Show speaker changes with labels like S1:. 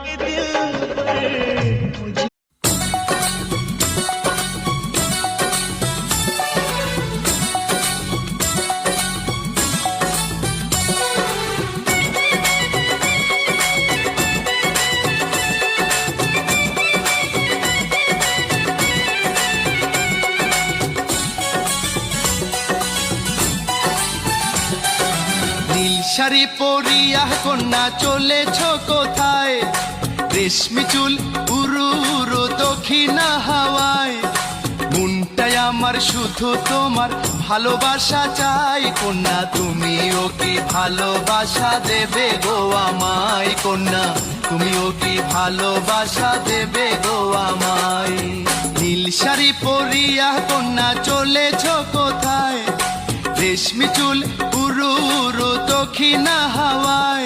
S1: के दिल पर मुझे
S2: শাড়ি পরিয়া কন্যা চলেছ কোথায়? রেশমি চুল উড়ু উড়ু দক্ষিণা হাওয়ায়। মনটাই আমার শুধু তোমার ভালোবাসা চাই। কন্যা তুমিও কি ভালোবাসা দেবে গো আমায়? কন্যা তুমিও কি ভালোবাসা দেবে গো আমায়? নীল শাড়ি পরিয়া কন্যা চলেছ কোথায়? রেশমি চুল উড়ু উড়ু দক্ষিণা হাওয়ায়।